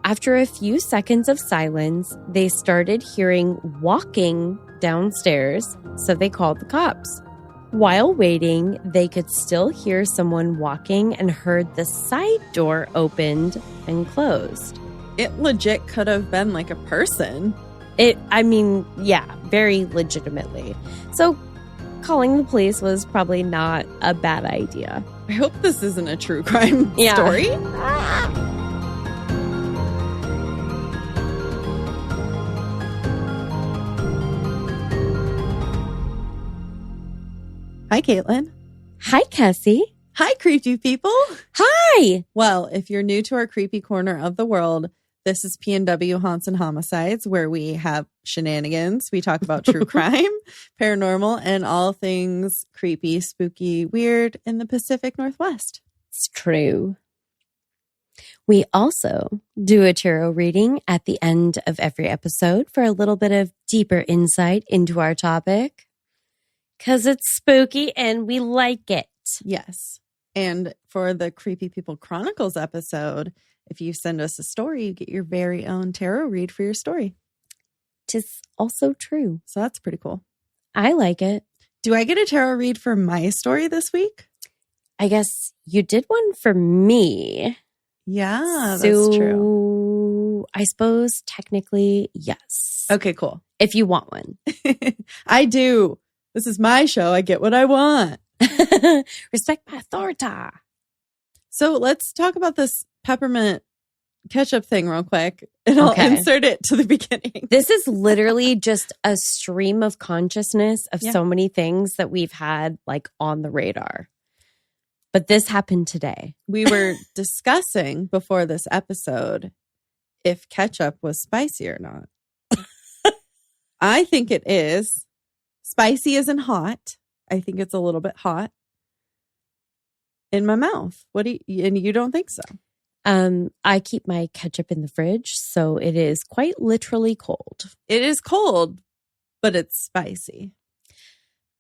After a few seconds of silence, they started hearing walking downstairs, so they called the cops. While waiting, they could still hear someone walking and heard the side door opened and closed. It legit could have been like a person. Yeah, very legitimately. So calling the police was probably not a bad idea. I hope this isn't a true crime story. Hi, Caitlin. Hi, Cassie. Hi, creepy people. Hi. Well, if you're new to our creepy corner of the world, this is P&W Haunts and Homicides, where we have shenanigans. We talk about true crime, paranormal, and all things creepy, spooky, weird in the Pacific Northwest. It's true. We also do a tarot reading at the end of every episode for a little bit of deeper insight into our topic. Because it's spooky and we like it. Yes. And for the Creepy People Chronicles episode, if you send us a story, you get your very own tarot read for your story. Tis also true. So that's pretty cool. I like it. Do I get a tarot read for my story this week? I guess you did one for me. Yeah, that's true. I suppose technically, yes. Okay, cool. If you want one. I do. This is my show. I get what I want. Respect my authority. So let's talk about this peppermint ketchup thing real quick. And I'll insert it to the beginning. This is literally just a stream of consciousness of so many things that we've had like on the radar. But this happened today. We were discussing before this episode if ketchup was spicy or not. I think it is. Spicy isn't hot. I think it's a little bit hot in my mouth. And you don't think so? I keep my ketchup in the fridge, so it is quite literally cold. It is cold, but it's spicy.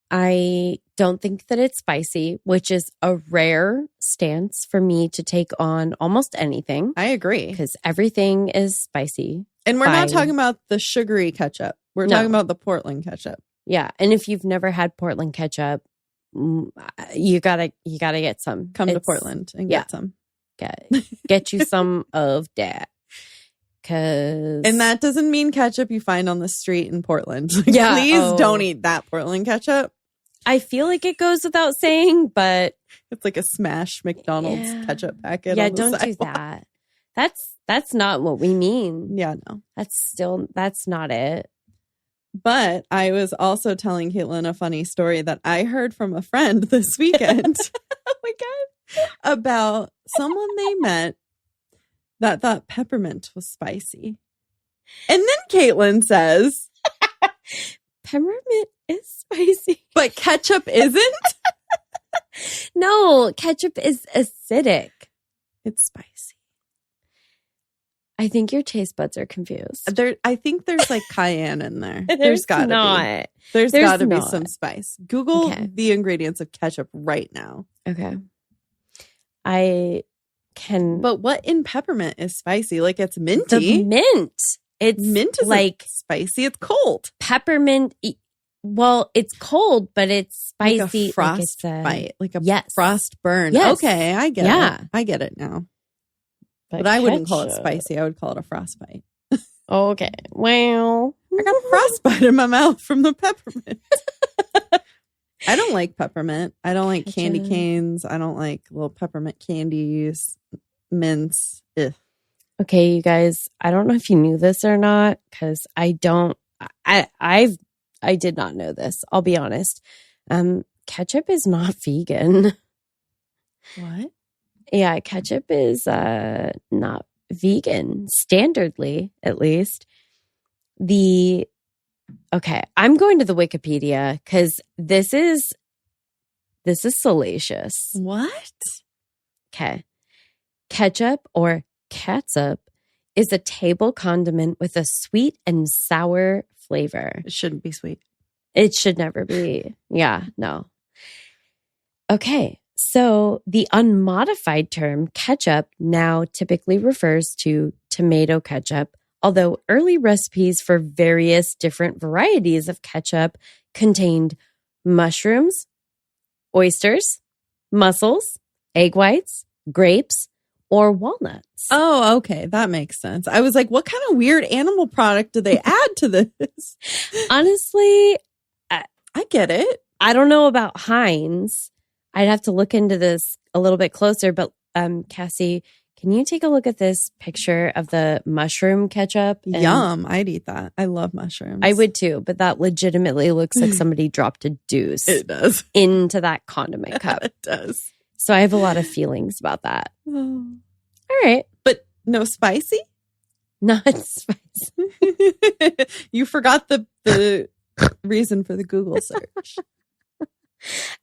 I don't think that it's spicy, which is a rare stance for me to take on almost anything. I agree. Because everything is spicy. And we're not talking about the sugary ketchup. We're talking about the Portland ketchup. Yeah. And if you've never had Portland ketchup, you gotta get some. Come to Portland and get some. Get you some of that. And that doesn't mean ketchup you find on the street in Portland. Please don't eat that Portland ketchup. I feel like it goes without saying, but it's like a smash McDonald's ketchup packet. Yeah, don't do that. That's not what we mean. Yeah, no. That's not it. But I was also telling Caitlin a funny story that I heard from a friend this weekend. Oh my God. About someone they met that thought peppermint was spicy. And then Caitlin says, peppermint is spicy. But ketchup isn't? No, ketchup is acidic. It's spicy. I think your taste buds are confused. I think there's like cayenne in there. There's gotta not. be. There's gotta be some spice. Google the ingredients of ketchup right now. Okay. I can. But what in peppermint is spicy? Like it's minty. The mint. Mint is like spicy. It's cold. Peppermint. Well, it's cold, but it's spicy. Like a frost bite. Like a frost burn. Yes. Okay, I get it. I get it now. But I wouldn't call it spicy. I would call it a frostbite. Okay. Well, I got frostbite in my mouth from the peppermint. I don't like peppermint. I don't like candy canes. I don't like little peppermint candies, mints. Ugh. Okay, you guys, I don't know if you knew this or not, because I did not know this. I'll be honest. Ketchup is not vegan. What? Yeah, ketchup is not vegan, standardly, at least. I'm going to the Wikipedia because this is salacious. What? Okay. Ketchup or catsup is a table condiment with a sweet and sour flavor. It shouldn't be sweet. It should never be. Yeah, no. Okay. So the unmodified term ketchup now typically refers to tomato ketchup, although early recipes for various different varieties of ketchup contained mushrooms, oysters, mussels, egg whites, grapes, or walnuts. Oh, okay. That makes sense. I was like, what kind of weird animal product do they add to this? Honestly, I get it. I don't know about Heinz. I'd have to look into this a little bit closer, but Cassie, can you take a look at this picture of the mushroom ketchup? Yum. I'd eat that. I love mushrooms. I would too, but that legitimately looks like somebody dropped a deuce It does. into that condiment cup. It does. So I have a lot of feelings about that. Oh. All right. But no spicy? Not spicy. You forgot the reason for the Google search.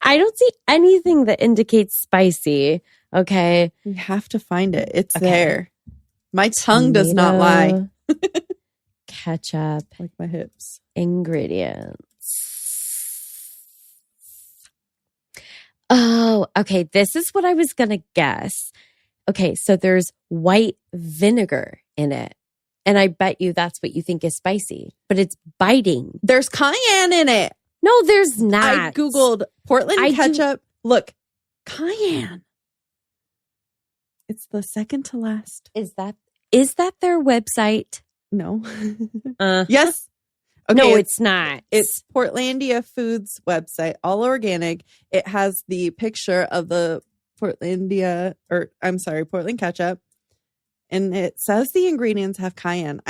I don't see anything that indicates spicy. Okay. We have to find it. It's Okay. there. My tongue does not lie. Ketchup Like my hips. ingredients. Oh, okay. This is what I was going to guess. Okay. So there's white vinegar in it. And I bet you that's what you think is spicy, but it's biting. There's cayenne in it. No, there's not. I Googled Portland ketchup. Look, cayenne. It's the second to last. Is that their website? No. Uh, Yes. Okay, no, it's not. It's Portlandia Foods website, all organic. It has the picture of the Portland ketchup. And it says the ingredients have cayenne.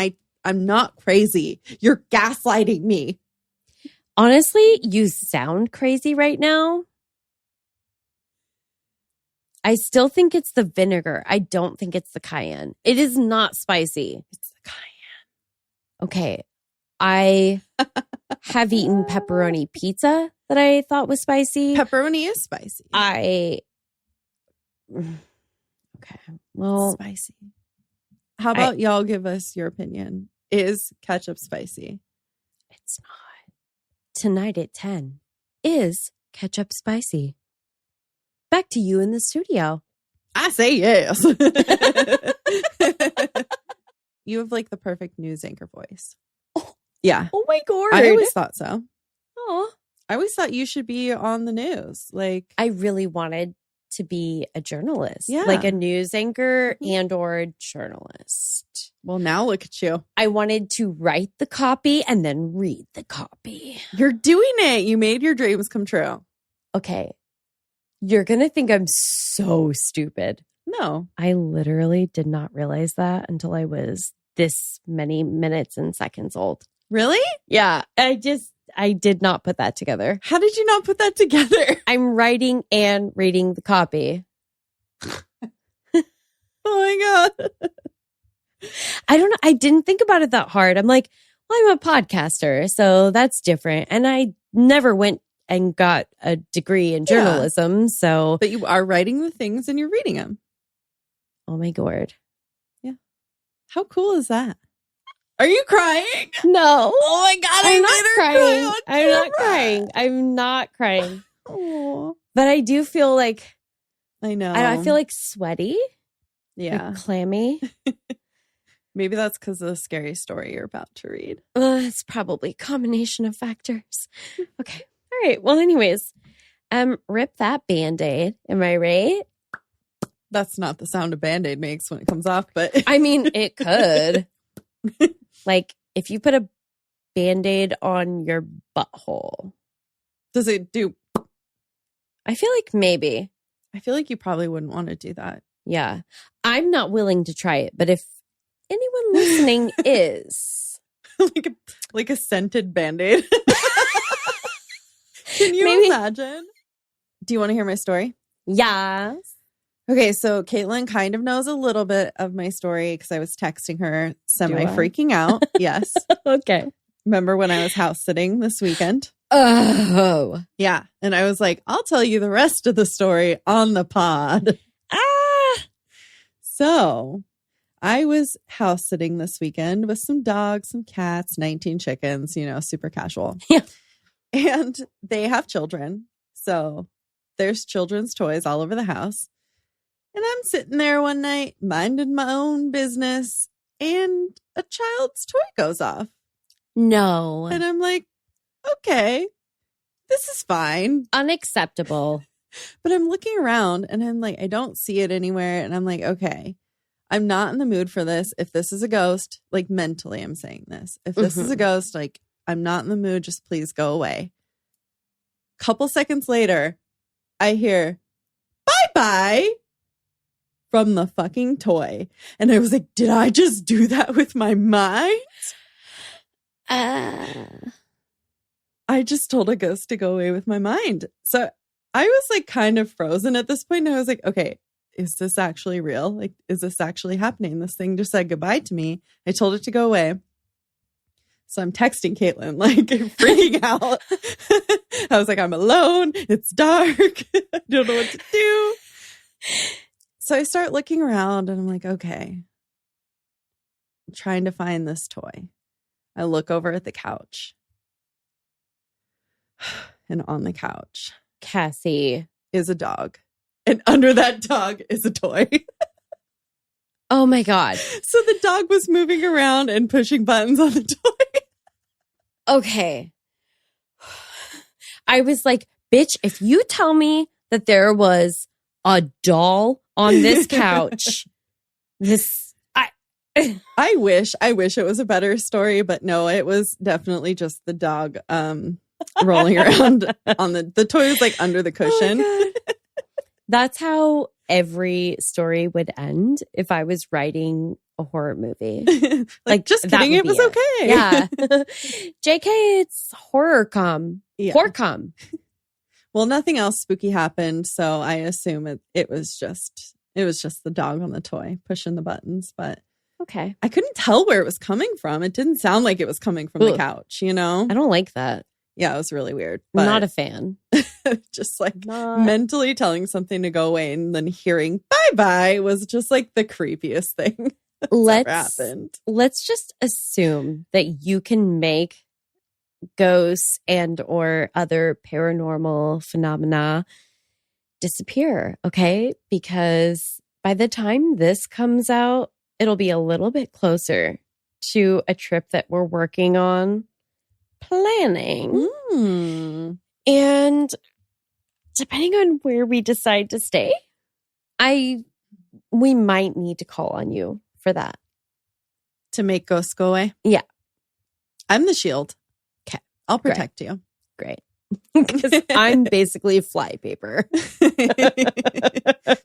I'm not crazy. You're gaslighting me. Honestly, you sound crazy right now. I still think it's the vinegar. I don't think it's the cayenne. It is not spicy. It's the cayenne. Okay. I have eaten pepperoni pizza that I thought was spicy. Pepperoni is spicy. Okay. Well, It's spicy. How about y'all give us your opinion? Is ketchup spicy? it's not. Tonight at 10, is ketchup spicy? Back to you in the studio. I say yes. You have like the perfect news anchor voice. Oh. Yeah. Oh my God. I always thought so. Oh. I always thought you should be on the news. Like, I really wanted to be a journalist, Yeah. like a news anchor and or journalist. well, now look at you. I wanted to write the copy and then read the copy. You're doing it. You made your dreams come true. Okay. You're going to think I'm so stupid. No. I literally did not realize that until I was this many minutes and seconds old. Really? Yeah. I did not put that together. How did you not put that together? I'm writing and reading the copy. Oh my God. I don't know. I didn't think about it that hard. I'm like, well, I'm a podcaster, so that's different. And I never went and got a degree in journalism. So, But you are writing the things and you're reading them. oh my God. How cool is that? Are you crying? No. Oh my God. I'm I not made her crying. cry on I'm not camera. crying. I'm not crying. Oh, But I do feel like, I know. I feel like sweaty, yeah. like clammy. Maybe that's because of the scary story you're about to read. It's probably a combination of factors. Okay. All right. Well, anyways, rip that Band-Aid. Am I right? That's not the sound a Band-Aid makes when it comes off, but I mean, it could. Like, if you put a Band-Aid on your butthole, does it do? I feel like maybe. I feel like you probably wouldn't want to do that. Yeah. I'm not willing to try it, but if anyone listening is, like a scented Band-Aid. Can you Maybe. imagine? Do you want to hear my story? yes. Okay, so Caitlin kind of knows a little bit of my story because I was texting her semi I? freaking out. Yes. Okay. Remember when I was house sitting this weekend? Oh. Yeah. And I was like, I'll tell you the rest of the story on the pod. Ah. So I was house sitting this weekend with some dogs, some cats, 19 chickens, super casual. Yeah. And they have children. So there's children's toys all over the house. And I'm sitting there one night minding my own business. and a child's toy goes off. No. And I'm like, okay, this is fine. Unacceptable. But I'm looking around and I'm like, I don't see it anywhere. And I'm like, okay, I'm not in the mood for this. If this is a ghost, like mentally, I'm saying this. If this is a ghost, like I'm not in the mood. Just please go away. Couple seconds later, I hear bye-bye from the fucking toy. And I was like, did I just do that with my mind? I just told a ghost to go away with my mind. So I was like kind of frozen at this point. And I was like, okay, is this actually real? Like, is this actually happening? This thing just said goodbye to me. I told it to go away. So I'm texting Caitlin, like freaking out. I was like, I'm alone. It's dark. I don't know what to do. So I start looking around and I'm like, okay, I'm trying to find this toy. I look over at the couch. And on the couch, Cassie, is a dog. And under that dog is a toy. Oh my God. So the dog was moving around and pushing buttons on the toy. Okay. I was like, bitch, if you tell me that there was a doll on this couch, I wish it was a better story, but no, it was definitely just the dog rolling around on the toy was like under the cushion. Oh, that's how every story would end if I was writing a horror movie. like just kidding, it was okay. Yeah. JK, it's horror-com. Yeah. Horror-com. Well, nothing else spooky happened, so I assume it was just the dog on the toy pushing the buttons, but okay. I couldn't tell where it was coming from. It didn't sound like it was coming from the couch, you know? I don't like that. Yeah, it was really weird. But not a fan. Just like mentally telling something to go away and then hearing bye-bye was just like the creepiest thing that's ever happened. Let's just assume that you can make ghosts and or other paranormal phenomena disappear, okay? Because by the time this comes out, it'll be a little bit closer to a trip that we're working on planning. And depending on where we decide to stay, we might need to call on you for that. To make ghosts go away? Yeah. I'm the shield. Okay. I'll protect you. Great. Because I'm basically flypaper.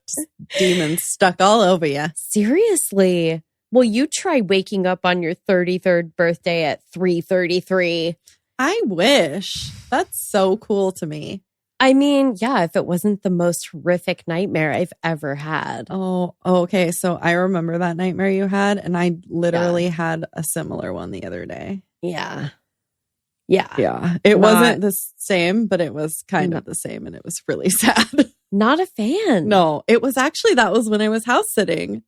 Just demons stuck all over you. Seriously. Well, you try waking up on your 33rd birthday at 3:33. I wish. That's so cool to me. I mean, yeah, if it wasn't the most horrific nightmare I've ever had. Oh, okay. So I remember that nightmare you had, and I literally had a similar one the other day. Yeah. Yeah. Yeah. It wasn't the same, but it was kind of the same, and it was really sad. Not a fan. No, it was actually, that was when I was house sitting.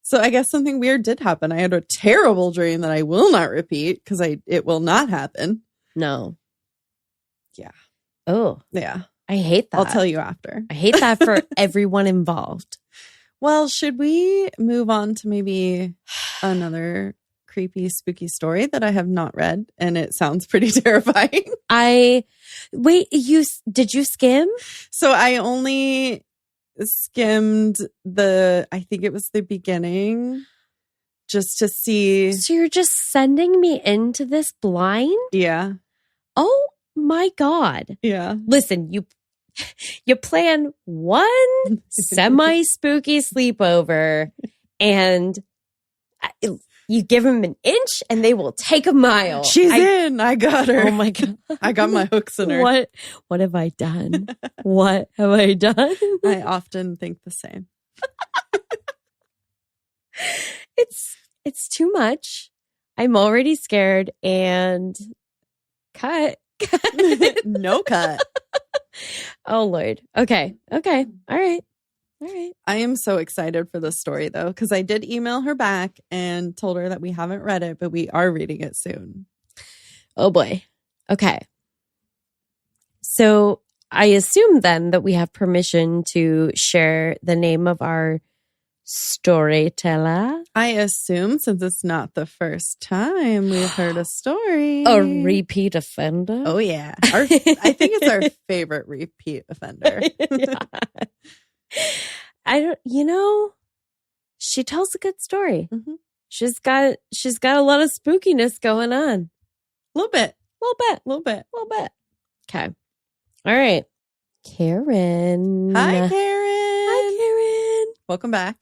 So I guess something weird did happen. I had a terrible dream that I will not repeat because it will not happen. No. Yeah. Oh. Yeah. I hate that. I'll tell you after. I hate that for everyone involved. Well, should we move on to maybe another creepy, spooky story that I have not read? And it sounds pretty terrifying. Wait, did you skim? So I only skimmed I think it was the beginning, just to see. So you're just sending me into this blind? Yeah. Oh my God. Yeah. Listen, you plan one semi-spooky sleepover and you give them an inch and they will take a mile. She's in. I got her. Oh my God. I got my hooks in her. What have I done? What have I done? I often think the same. It's too much. I'm already scared and cut. No cut. Oh Lord. Okay. All right. I am so excited for this story though, because I did email her back and told her that we haven't read it, but we are reading it soon. Oh boy. Okay. So I assume then that we have permission to share the name of our storyteller. I assume since it's not the first time we've heard a story. A repeat offender. Oh, yeah. I think it's our favorite repeat offender. She tells a good story. Mm-hmm. She's got a lot of spookiness going on. A little bit. Okay. All right. Karen. Hi, Karen. Welcome back.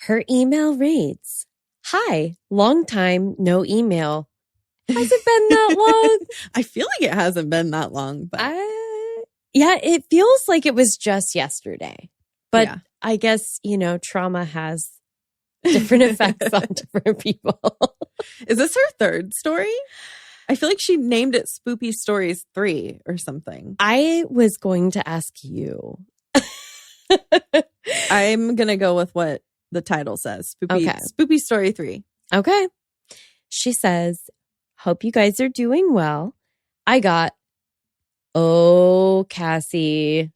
Her email reads, "Hi, long time, no email. Has it been that long?" I feel like it hasn't been that long, but yeah, it feels like it was just yesterday. But yeah. I guess, trauma has different effects on different people. Is this her third story? I feel like she named it Spoopy Stories 3 or something. I was going to ask you. I'm going to go with what the title says. Spoopy Story 3. Okay. She says, "Hope you guys are doing well. Cassie,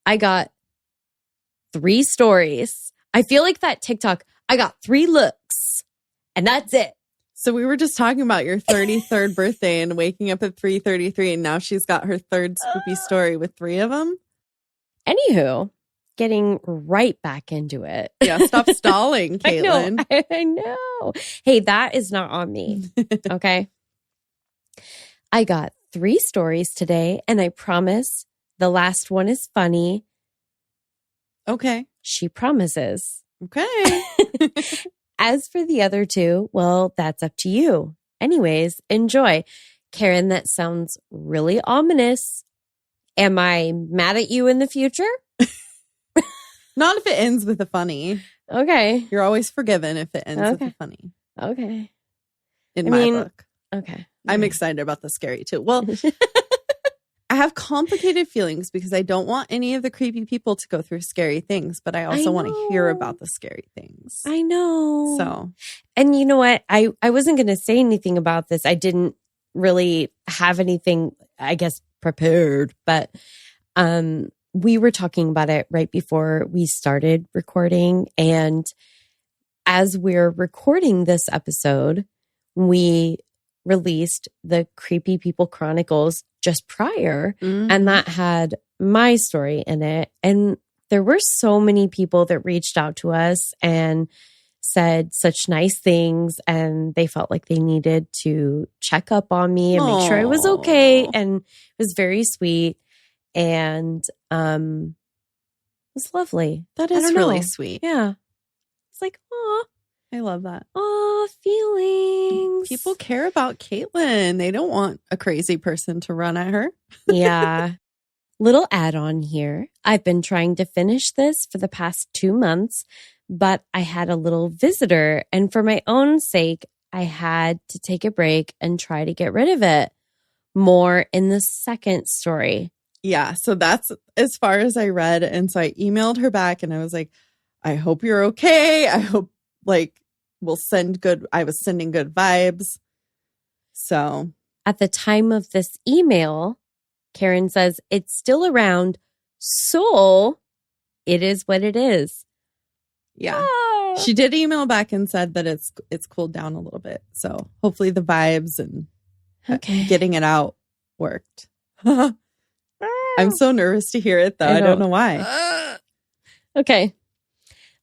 I got 3 stories. I feel like that TikTok, I got 3 looks and that's it." So we were just talking about your 33rd birthday and waking up at 3:33, and now she's got her third spoopy story with 3 of them. Anywho, getting right back into it. Yeah, stop stalling, Caitlin. I know. Hey, that is not on me. Okay. I got 3 stories today, and I promise the last one is funny. Okay. She promises. Okay. As for the other 2, well, that's up to you. Anyways, enjoy. Karen, that sounds really ominous. Am I mad at you in the future? Not if it ends with a funny. Okay. You're always forgiven if it ends with a funny. Okay. In my book. Okay. I'm excited about the scary too. Well, I have complicated feelings because I don't want any of the creepy people to go through scary things, but I also want to hear about the scary things. I know. So, and you know what? I wasn't going to say anything about this. I didn't really have anything, I guess, prepared, but we were talking about it right before we started recording. And as we're recording this episode, we released the Creepy People Chronicles just prior, and that had my story in it. And there were so many people that reached out to us and said such nice things, and they felt like they needed to check up on me and make sure I was okay. And it was very sweet, and it was lovely. That is really sweet. Yeah. It's like, aw. I love that. Aw, feelings. People care about Caitlin. They don't want a crazy person to run at her. Yeah. Little add-on here. I've been trying to finish this for the past 2 months, but I had a little visitor, and for my own sake, I had to take a break and try to get rid of it. More in the second story. Yeah, so that's as far as I read. And so I emailed her back and I was like, I hope you're okay. I hope I was sending good vibes. So at the time of this email, Karen says it's still around. So it is what it is. Yeah. She did email back and said that it's cooled down a little bit. So hopefully the vibes and getting it out worked. I'm so nervous to hear it though. I don't know why. Okay.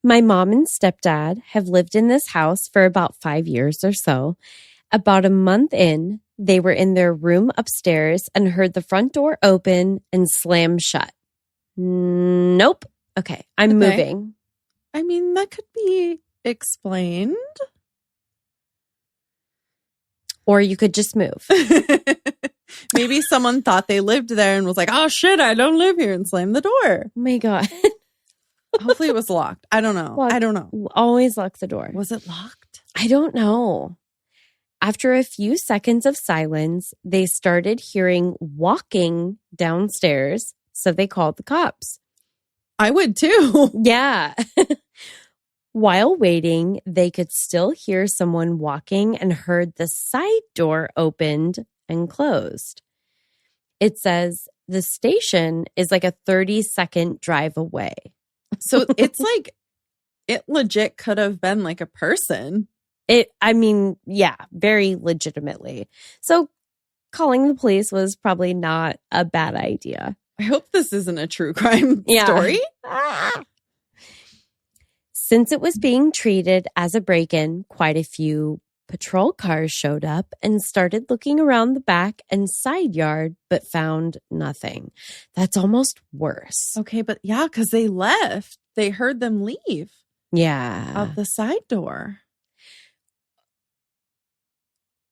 My mom and stepdad have lived in this house for about 5 years or so. About a month in, they were in their room upstairs and heard the front door open and slam shut. Nope. Okay. I'm moving. I mean, that could be explained. Or you could just move. Maybe someone thought they lived there and was like, oh shit, I don't live here, and slammed the door. Oh my God. Hopefully it was locked. I don't know. I don't know. Always lock the door. Was it locked? I don't know. After a few seconds of silence, they started hearing walking downstairs. So they called the cops. I would too. Yeah. While waiting, they could still hear someone walking and heard the side door opened and closed. It says the station is like a 30-second drive away. So it's like, it legit could have been like a person. Yeah, very legitimately. So calling the police was probably not a bad idea. I hope this isn't a true crime story. Since it was being treated as a break-in, quite a few patrol cars showed up and started looking around the back and side yard, but found nothing. That's almost worse. Okay, but yeah, because they left. They heard them leave. Yeah. Out the side door.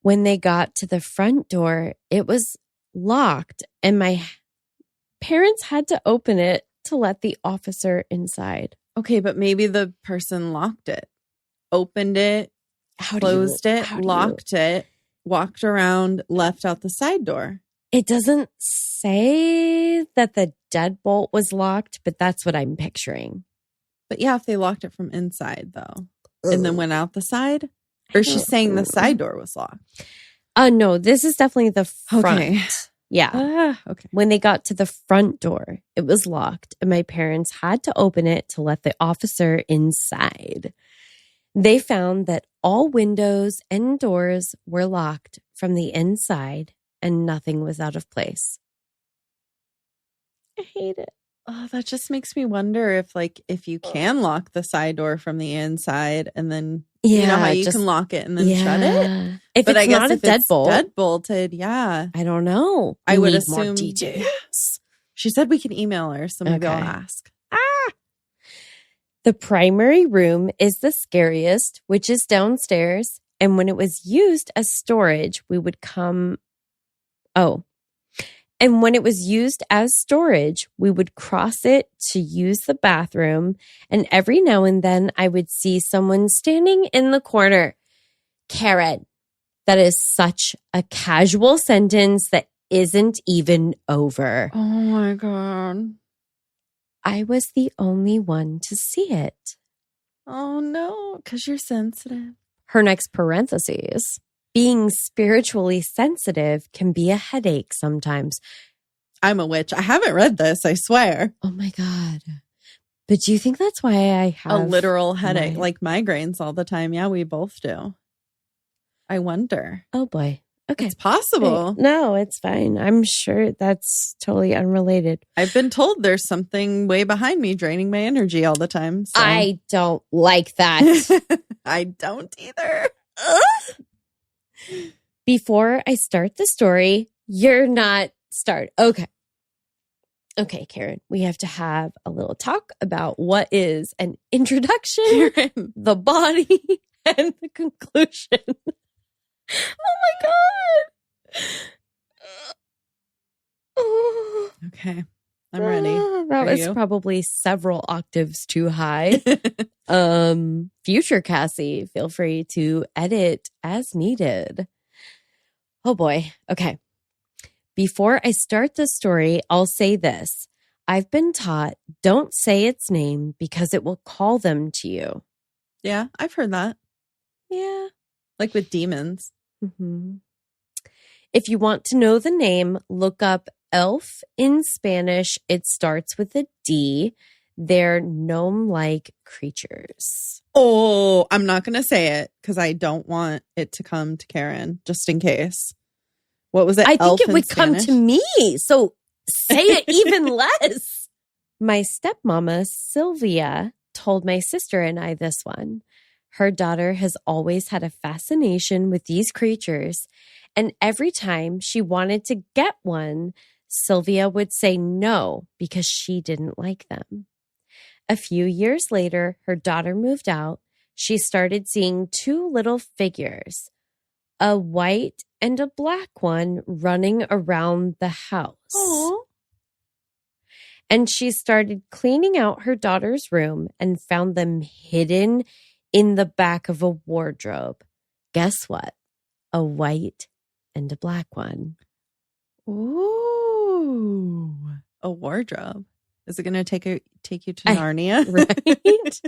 When they got to the front door, it was locked, and my parents had to open it to let the officer inside. Okay, but maybe the person locked it, opened it, closed it, locked it, walked around, left out the side door. It doesn't say that the deadbolt was locked, but that's what I'm picturing. But yeah, if they locked it from inside, though, and then went out the side, or she's saying the side door was locked. No, this is definitely the front. Okay. Yeah. Okay. When they got to the front door, it was locked, and my parents had to open it to let the officer inside. They found that all windows and doors were locked from the inside, and nothing was out of place. I hate it. Oh, that just makes me wonder if you can lock the side door from the inside, and then you know how you can lock it and then shut it. But I guess not a deadbolt, deadbolted, yeah. I don't know. I would assume more details. She said we can email her, so maybe I'll ask. The primary room is the scariest, which is downstairs. And when it was used as storage, we would cross it to use the bathroom. And every now and then I would see someone standing in the corner. Karen, that is such a casual sentence that isn't even over. Oh my God. I was the only one to see it. Oh no, because you're sensitive. Her next parentheses. Being spiritually sensitive can be a headache sometimes. I'm a witch. I haven't read this, I swear. Oh my God. But do you think that's why I have a literal headache, like migraines all the time? Yeah, we both do. I wonder. Oh boy. Okay. It's possible. No, it's fine. I'm sure that's totally unrelated. I've been told there's something way behind me draining my energy all the time. So. I don't like that. I don't either. Before I start the story, you're not start. Okay. Okay, Karen, we have to have a little talk about what is an introduction, Karen. The body, and the conclusion. Oh my God. Okay. I'm ready. That was probably several octaves too high. Future Cassie, feel free to edit as needed. Oh boy. Okay. Before I start the story, I'll say this. I've been taught don't say its name because it will call them to you. Yeah, I've heard that. Yeah. Like with demons. Mm-hmm. If you want to know the name, look up elf in Spanish. It starts with a D. They're gnome-like creatures. Oh, I'm not going to say it because I don't want it to come to Karen, just in case. What was it? I think it would come to me. So say it even less. My stepmama, Sylvia, told my sister and I this one. Her daughter has always had a fascination with these creatures, and every time she wanted to get one, Sylvia would say no because she didn't like them. A few years later, her daughter moved out. She started seeing two little figures, a white and a black one, running around the house. Aww. And she started cleaning out her daughter's room and found them hidden in the back of a wardrobe. Guess what? A white and a black one. Ooh, a wardrobe. Is it going to take you to Narnia? Right?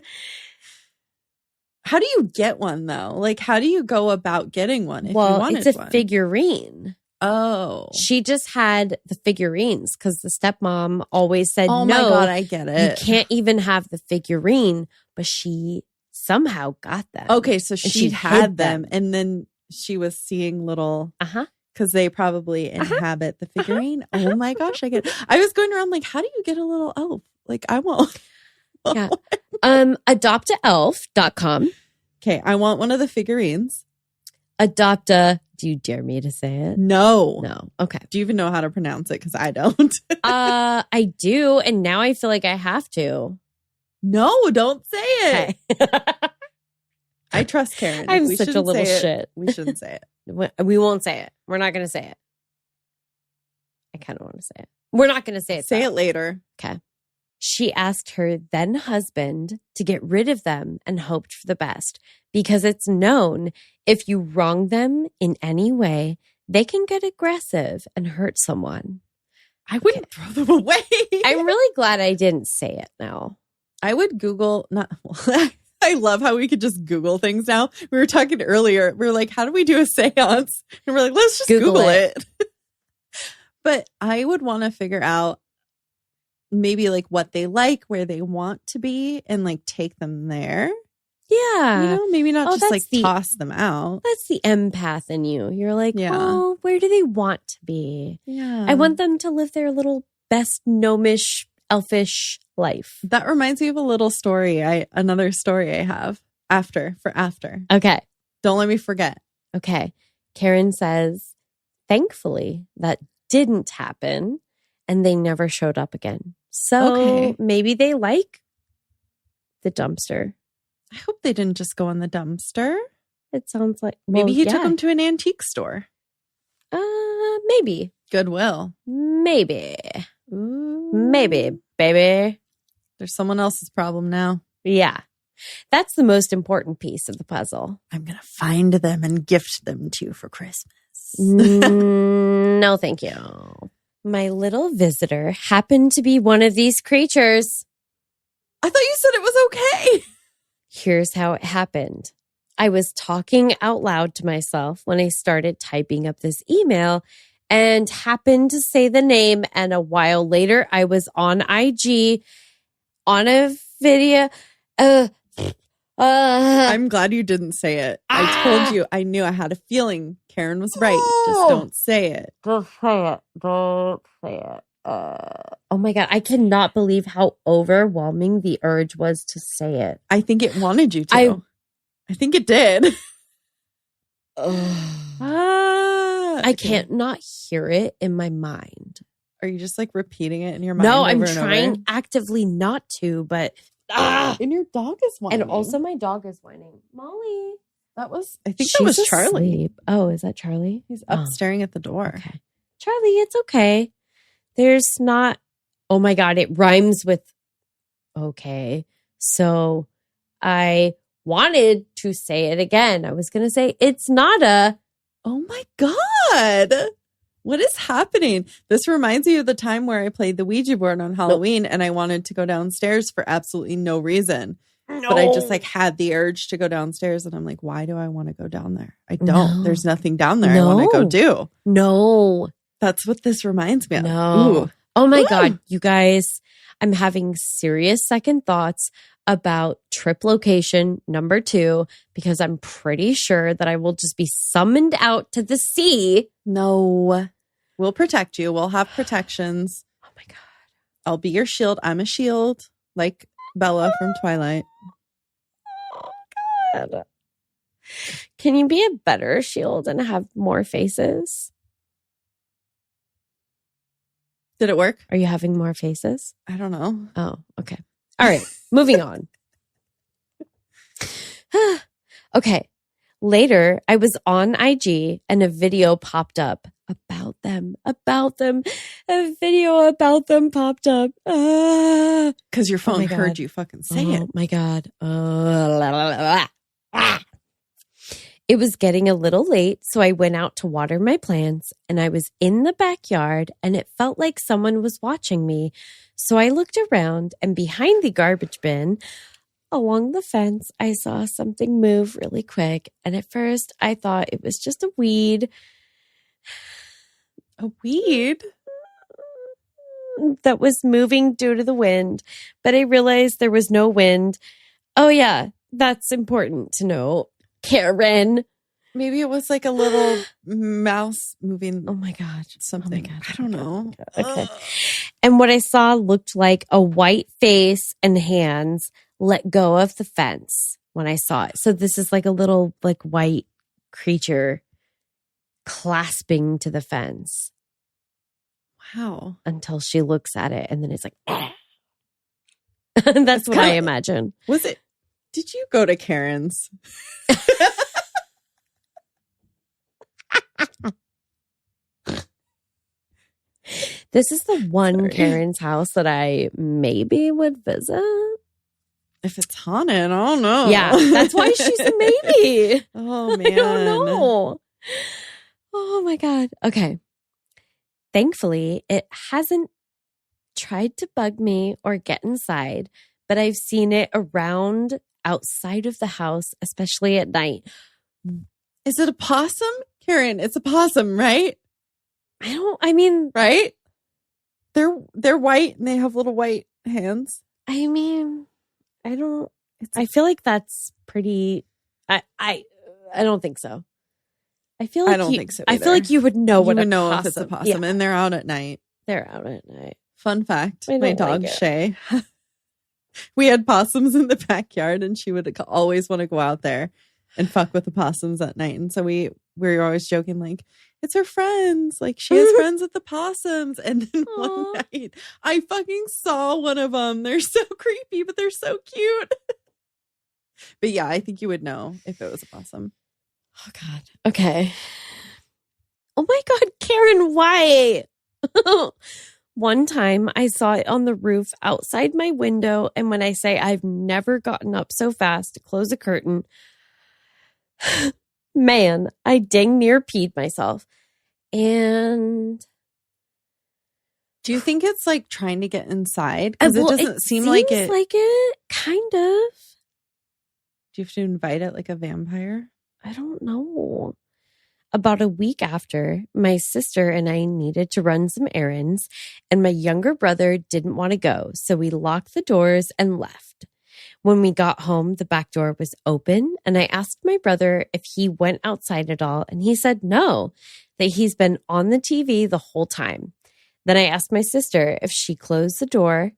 How do you get one though? Like, how do you go about getting one? If you well, wanted it's a one? figurine. Oh. She just had the figurines because the stepmom always said, Oh no, my God, I get you it. can't even have the figurine. But she somehow got them. Okay, so And she hid had them and then she was seeing little, because they probably inhabit the figurine. Oh my gosh, I get it. I was going around like, how do you get a little elf? Like, I want. Yeah. Adoptaelf.com. Okay, I want one of the figurines. Do you dare me to say it? No. No. Okay. Do you even know how to pronounce it? Because I don't. I do. And now I feel like I have to. No, don't say it. Okay. I trust Karen. I'm such a little shit. We shouldn't say it. We won't say it. We're not going to say it. I kind of want to say it. We're not going to say it. Say it later. Okay. She asked her then husband to get rid of them and hoped for the best because it's known if you wrong them in any way, they can get aggressive and hurt someone. I wouldn't throw them away. I'm really glad I didn't say it now. I would Google, I love how we could just Google things now. We were talking earlier. We were like, how do we do a seance? And we're like, let's just Google it. But I would want to figure out maybe like what they like, where they want to be, and like take them there. Yeah. You know, maybe not just like toss them out. That's the empath in you. You're like, oh, where do they want to be? Yeah. I want them to live their little best gnomish, elfish life. That reminds me of a little story. Another story I have after. Okay. Don't let me forget. Okay. Karen says, thankfully, that didn't happen and they never showed up again. So maybe they like the dumpster. I hope they didn't just go in the dumpster. It sounds like maybe he took them to an antique store. Maybe. Goodwill. Maybe. Ooh. Maybe, baby. There's someone else's problem now. Yeah. That's the most important piece of the puzzle. I'm going to find them and gift them to you for Christmas. No, thank you. My little visitor happened to be one of these creatures. I thought you said it was okay. Here's how it happened. I was talking out loud to myself when I started typing up this email and happened to say the name. And a while later, I was on IG on a video. I'm glad you didn't say it. I told you. I knew. I had a feeling Karen was right. Just don't say it. Don't say it. Don't say it. Oh my God. I cannot believe how overwhelming the urge was to say it. I think it wanted you to. I think it did. I can't not hear it in my mind. Are you just like repeating it in your mind? No, I'm trying actively not to, but and your dog is whining. And also my dog is whining. Molly. I think that was Charlie. Asleep. Oh, is that Charlie? He's up staring at the door. Okay. Charlie, it's okay. There's not, oh my God, it rhymes with okay. So I wanted to say it again. I was going to say, it's not a. Oh my God. What is happening? This reminds me of the time where I played the Ouija board on Halloween and I wanted to go downstairs for absolutely no reason. No. But I just like had the urge to go downstairs and I'm like, why do I want to go down there? I don't. No. There's nothing down there I want to go do. No. That's what this reminds me of. No. Ooh. Oh my God, you guys, I'm having serious second thoughts about trip location number 2 because I'm pretty sure that I will just be summoned out to the sea. No. We'll protect you. We'll have protections. Oh my God. I'll be your shield. I'm a shield, like Bella from Twilight. Oh God. Can you be a better shield and have more faces? Did it work? Are you having more faces? I don't know. Oh, okay. All right. Moving on. Okay. Later, I was on IG and a video popped up about them. A video about them popped up. Because your phone heard you fucking say it. Oh my God. It was getting a little late, so I went out to water my plants and I was in the backyard and it felt like someone was watching me. So I looked around and behind the garbage bin, along the fence, I saw something move really quick. And at first I thought it was just a weed. A weed? that was moving due to the wind, but I realized there was no wind. Oh, yeah, that's important to know, Karen. Maybe it was like a little mouse moving. Oh my God. Something. Oh my God. I don't know. Okay. And what I saw looked like a white face and hands let go of the fence when I saw it. So this is like a little like white creature clasping to the fence. Wow. Until she looks at it and then it's like, that's what I imagine. Was it? Did you go to Karen's? This is the one Karen's house that I maybe would visit. If it's haunted, I don't know. Yeah, that's why she's a maybe. Oh, man. I don't know. Oh, my God. Okay. Thankfully, it hasn't tried to bug me or get inside, but I've seen it around outside of the house, especially at night. Is it a possum? Karen, it's a possum, right? Right? They're white and they have little white hands. I feel like that's pretty, I don't think so. I don't think so either. I feel like you would know what you know if it's a possum, and they're out at night. They're out at night. Fun fact: my dog Shay, we had possums in the backyard, and she would always want to go out there and fuck with the possums at night. And so we were always joking, like, it's her friends. Like, she has friends with the possums. And then one night, I fucking saw one of them. They're so creepy, but they're so cute. But yeah, I think you would know if it was a possum. Oh, God. Okay. Oh, my God, Karen, why? One time I saw it on the roof outside my window. And when I say I've never gotten up so fast to close a curtain, man, I dang near peed myself. And do you think it's like trying to get inside? Because it doesn't seem like it. Like it, kind of. Do you have to invite it like a vampire? I don't know. About a week after, my sister and I needed to run some errands, and my younger brother didn't want to go, so we locked the doors and left. When we got home, the back door was open, and I asked my brother if he went outside at all, and he said no, that he's been on the TV the whole time. Then I asked my sister if she closed the door,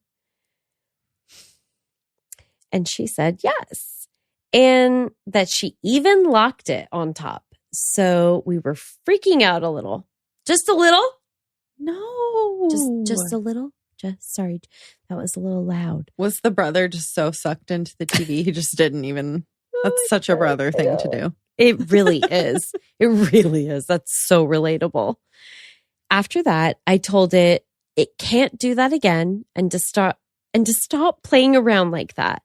and she said yes, and that she even locked it on top. So we were freaking out a little. Just a little? No. Just a little? Sorry, that was a little loud. Was the brother just so sucked into the TV he just didn't even... That's such a brother thing to do. It really is. It really is. That's so relatable. After that, I told it can't do that again and to stop playing around like that.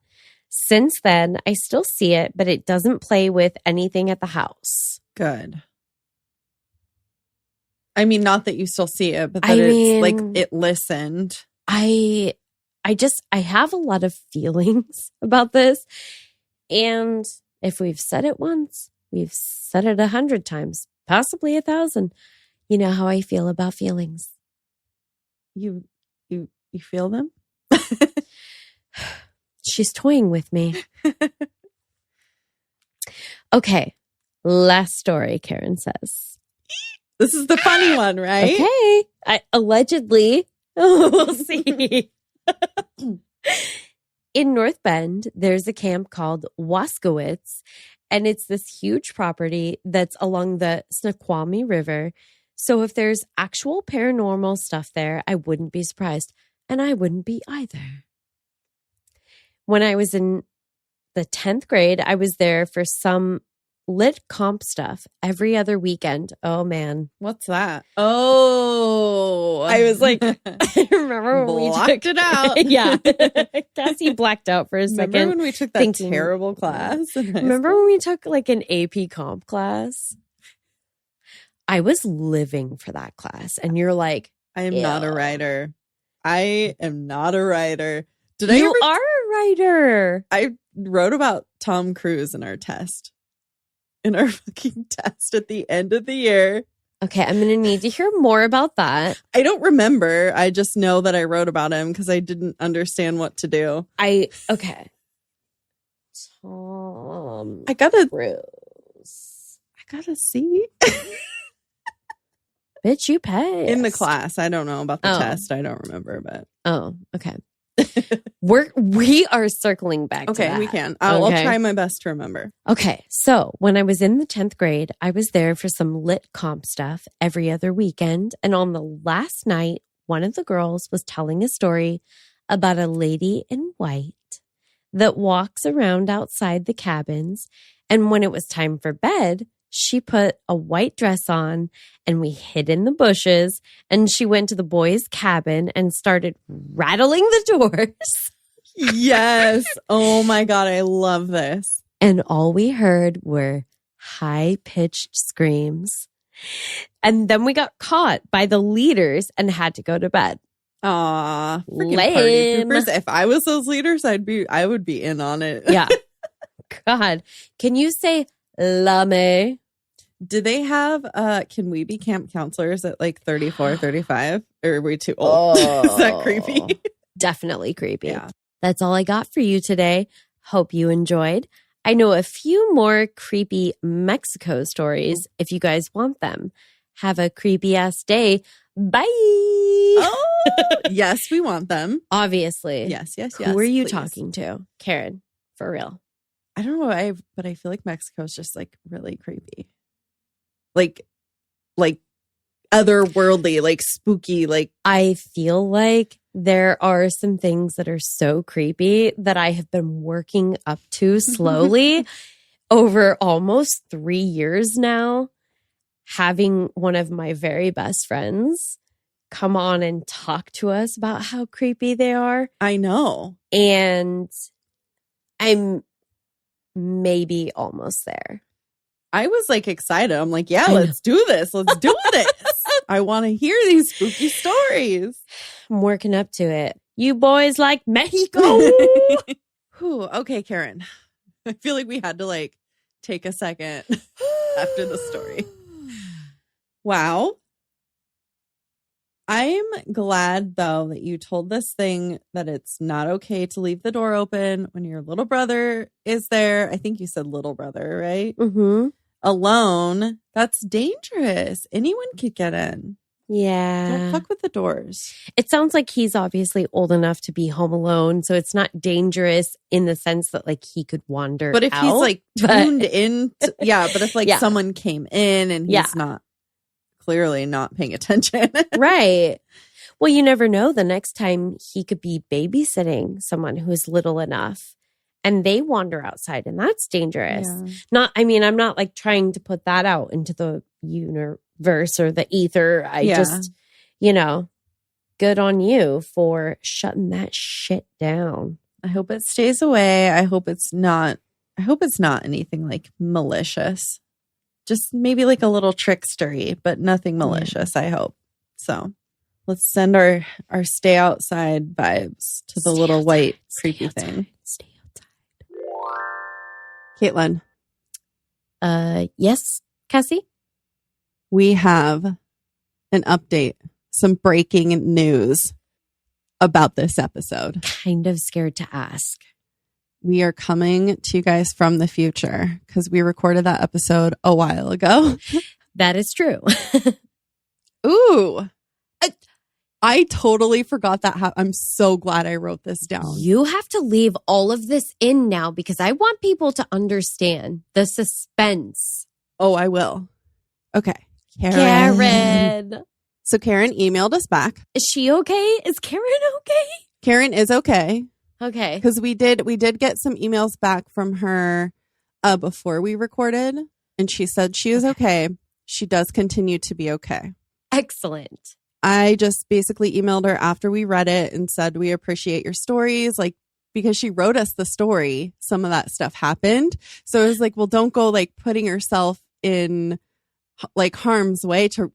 Since then, I still see it, but it doesn't play with anything at the house. Good. I mean, not that you still see it, but that it's like it listened. I have a lot of feelings about this. And if we've said it once, we've said it 100 times, possibly 1,000. You know how I feel about feelings. You feel them? She's toying with me. Okay. Last story, Karen says. This is the funny one, right? Okay. Allegedly. We'll see. In North Bend, there's a camp called Waskowitz, and it's this huge property that's along the Snoqualmie River. So if there's actual paranormal stuff there, I wouldn't be surprised. And I wouldn't be either. When I was in the 10th grade, I was there for some lit comp stuff every other weekend. Oh, man. What's that? Oh. I was like, I remember when we blocked it out. Yeah. Cassie blacked out for a second. Remember when we took that terrible class? Remember when we took like an AP comp class? I was living for that class. And you're like, I am not a writer. I am not a writer. You are a writer. I wrote about Tom Cruise in our test. In our fucking test at the end of the year. Okay, I'm going to need to hear more about that. I don't remember. I just know that I wrote about him because I didn't understand what to do. Okay. Tom I gotta Cruise. see. Bitch, you pay. In the class. I don't know about the test. I don't remember, but. Oh, okay. We are circling back to that. We can. I'll try my best to remember. Okay, so when I was in the 10th grade, I was there for some lit comp stuff every other weekend. And on the last night, one of the girls was telling a story about a lady in white that walks around outside the cabins. And when it was time for bed, she put a white dress on and we hid in the bushes, and she went to the boys' cabin and started rattling the doors. Yes. Oh my God. I love this. And all we heard were high-pitched screams. And then we got caught by the leaders and had to go to bed. Aw, freaking Lame. party poopers. If I was those leaders, I would be in on it. Yeah. God. Can you say lame? Do they have, can we be camp counselors at like 34, 35? Or are we too old? Is that creepy? Definitely creepy. Yeah. That's all I got for you today. Hope you enjoyed. I know a few more creepy Mexico stories if you guys want them. Have a creepy ass day. Bye. Oh, yes, we want them. Obviously. Yes. Who are you please. talking to? Karen, for real. I don't know. But I feel like Mexico is just like really creepy. Like otherworldly, like spooky, like. I feel like there are some things that are so creepy that I have been working up to slowly over almost 3 years now. Having one of my very best friends come on and talk to us about how creepy they are. I know. And I'm maybe almost there. I was like excited. I'm like, yeah, let's do this. Let's do this. I want to hear these spooky stories. I'm working up to it. You boys like Mexico? Whew, okay, Karen. I feel like we had to like take a second after the story. Wow. I'm glad, though, that you told this thing that it's not okay to leave the door open when your little brother is there. I think you said little brother, right? Mm-hmm. Alone. That's dangerous. Anyone could get in. Yeah. Don't fuck with the doors. It sounds like he's obviously old enough to be home alone, so it's not dangerous in the sense that like he could wander But if out, he's like tuned in, yeah, but if like someone came in and he's not clearly not paying attention. Right. Well, you never know. The next time he could be babysitting someone who's little enough and they wander outside, and that's dangerous. Yeah. I'm not like trying to put that out into the universe or the ether. I just, good on you for shutting that shit down. I hope it stays away. I hope it's not anything like malicious. Just maybe like a little trickstery, but nothing malicious, I hope. So let's send our stay outside vibes to the little white creepy thing. Stay outside. Caitlin. Yes, Cassie? We have an update, some breaking news about this episode. Kind of scared to ask. We are coming to you guys from the future because we recorded that episode a while ago. That is true. Ooh. I totally forgot that. I'm so glad I wrote this down. You have to leave all of this in now because I want people to understand the suspense. Oh, I will. Okay. Karen. So Karen emailed us back. Is she okay? Is Karen okay? Karen is okay. Okay. Because we did get some emails back from her before we recorded, and she said she is okay. She does continue to be okay. Excellent. I just basically emailed her after we read it and said, we appreciate your stories. Like, because she wrote us the story, some of that stuff happened. So I was like, well, don't go like putting yourself in like harm's way to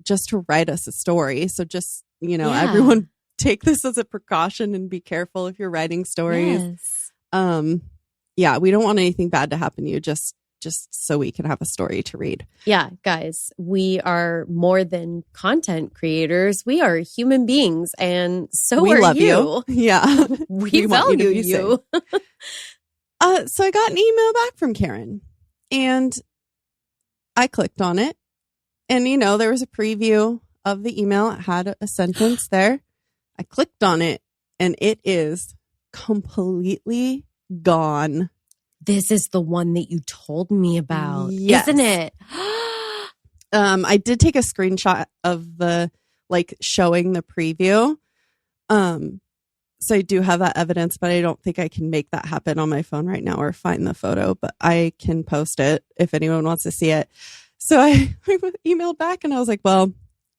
write us a story. So just, everyone take this as a precaution and be careful if you're writing stories. Yes. We don't want anything bad to happen to you. Just just so we can have a story to read. Yeah, guys, we are more than content creators. We are human beings, and so We are love you. Yeah. We value you. So I got an email back from Karen, and I clicked on it. And, there was a preview of the email. It had a sentence there. I clicked on it, and it is completely gone. This is the one that you told me about, yes. Isn't it? I did take a screenshot of the, showing the preview. So I do have that evidence, but I don't think I can make that happen on my phone right now or find the photo, but I can post it if anyone wants to see it. So I emailed back and I was like, well,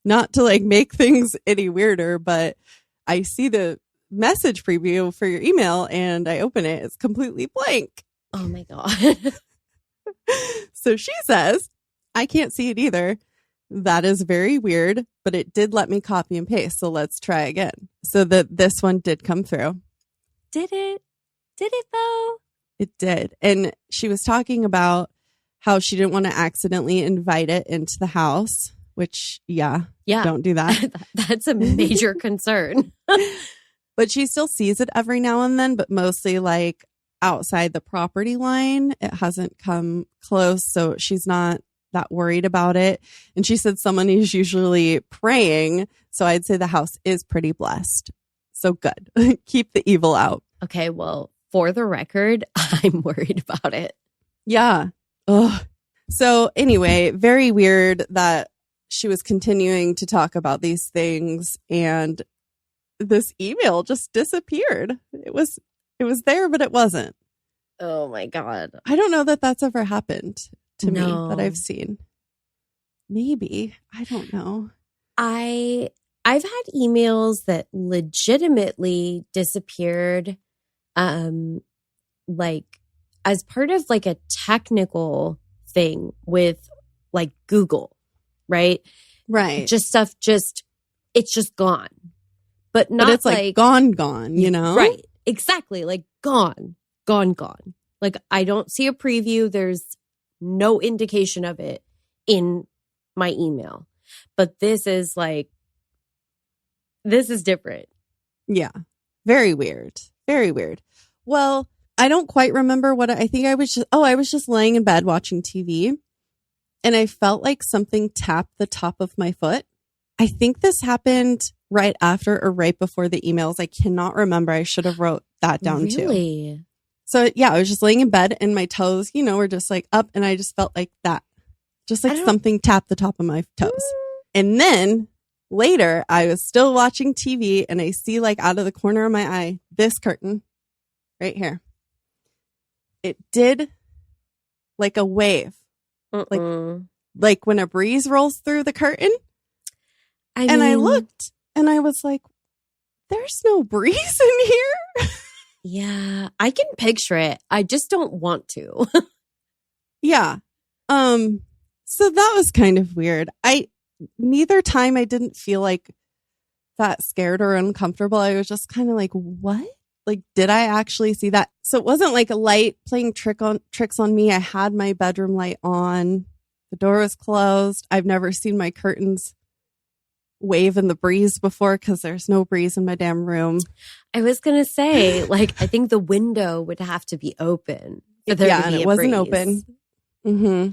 not to make things any weirder, but I see the message preview for your email and I open it. It's completely blank. Oh my God. So she says, I can't see it either. That is very weird, but it did let me copy and paste. So let's try again. So this one did come through. Did it? Did it though? It did. And she was talking about how she didn't want to accidentally invite it into the house, which, yeah, don't do that. That's a major concern. But she still sees it every now and then, but mostly outside the property line. It hasn't come close. So she's not that worried about it. And she said someone is usually praying. So I'd say the house is pretty blessed. So good. Keep the evil out. Okay. Well, for the record, I'm worried about it. Yeah. Ugh. So anyway, very weird that she was continuing to talk about these things and this email just disappeared. It was there, but it wasn't. Oh my God. I don't know that that's ever happened to me No. that I've seen. Maybe. I don't know. I've had emails that legitimately disappeared as part of a technical thing with Google, right? Right. Just stuff it's just gone. But not it's gone, Right. Exactly. Gone. I don't see a preview. There's no indication of it in my email. But this is different. Yeah. Very weird. Very weird. Well, I don't quite remember what I think I was just laying in bed watching TV and I felt like something tapped the top of my foot. I think this happened right after or right before the emails. I cannot remember. I should have wrote that down too. Really? So yeah, I was just laying in bed and my toes, were just up and I just felt like that. Just something tapped the top of my toes. And then later I was still watching TV and I see out of the corner of my eye, this curtain right here. It did a wave. Like when a breeze rolls through the curtain. I looked and I was like, there's no breeze in here. Yeah, I can picture it. I just don't want to. Yeah. So that was kind of weird. Neither time I didn't feel that scared or uncomfortable. I was just kind of what? Did I actually see that? So it wasn't a light playing tricks on me. I had my bedroom light on. The door was closed. I've never seen my curtains wave in the breeze before because there's no breeze in my damn room. I was going to say, I think the window would have to be open for there to be and it a wasn't breeze. open. Mm-hmm.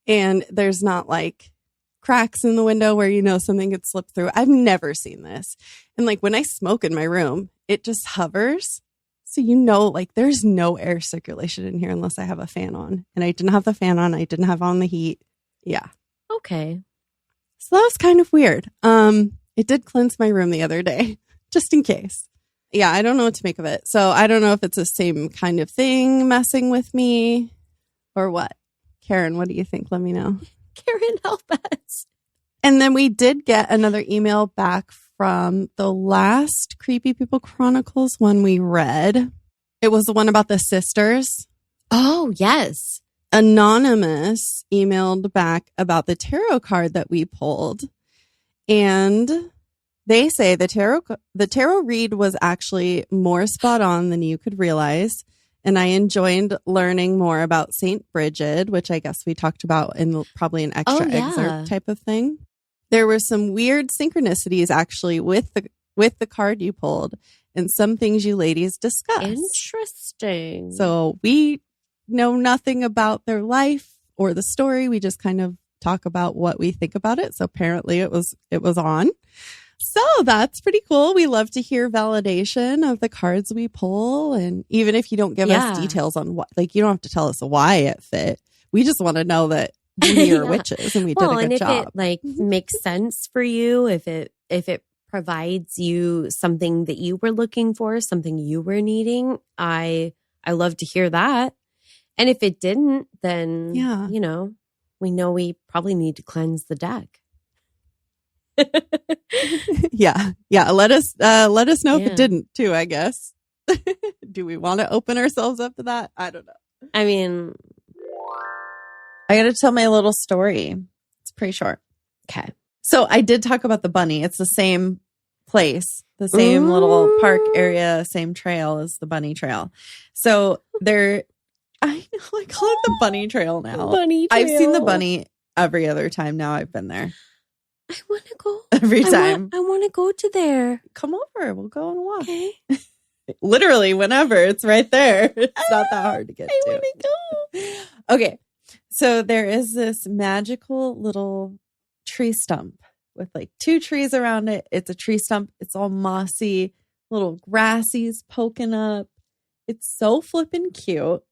And there's not cracks in the window where, something could slip through. I've never seen this. And when I smoke in my room, it just hovers. So, there's no air circulation in here unless I have a fan on. And I didn't have the fan on. I didn't have on the heat. Yeah. Okay. So that was kind of weird. It did cleanse my room the other day, just in case. Yeah, I don't know what to make of it. So I don't know if it's the same kind of thing messing with me or what. Karen, what do you think? Let me know. Karen, help us. And then we did get another email back from the last Creepy People Chronicles one we read. It was the one about the sisters. Oh, yes. Anonymous emailed back about the tarot card that we pulled. And they say the tarot read was actually more spot on than you could realize. And I enjoyed learning more about St. Bridget, which I guess we talked about in probably an extra excerpt type of thing. There were some weird synchronicities actually with the card you pulled and some things you ladies discussed. Interesting. So we know nothing about their life or the story. We just kind of talk about what we think about it. So apparently it was on. So that's pretty cool. We love to hear validation of the cards we pull. And even if you don't give us details on what, like, you don't have to tell us why it fit. We just want to know that we are witches and we did a good job. If it makes sense for you, if it provides you something that you were looking for, something you were needing, I love to hear that. And if it didn't, then, we know we probably need to cleanse the deck. Yeah. Let us know if it didn't too, I guess. Do we want to open ourselves up to that? I don't know. I mean, I got to tell my little story. It's pretty short. Okay. So I did talk about the bunny. It's the same place, the same little park area, same trail as the bunny trail. So I know, I call it the bunny trail now. Bunny trail. I've seen the bunny every other time now I've been there. I want to go. Every time. I want to go to there. Come over. We'll go on a walk. Okay. Literally, whenever. It's right there. It's not that hard to get to. I want to go. Okay. So there is this magical little tree stump with like 2 trees around it. It's a tree stump. It's all mossy, little grassies poking up. It's so flippin' cute.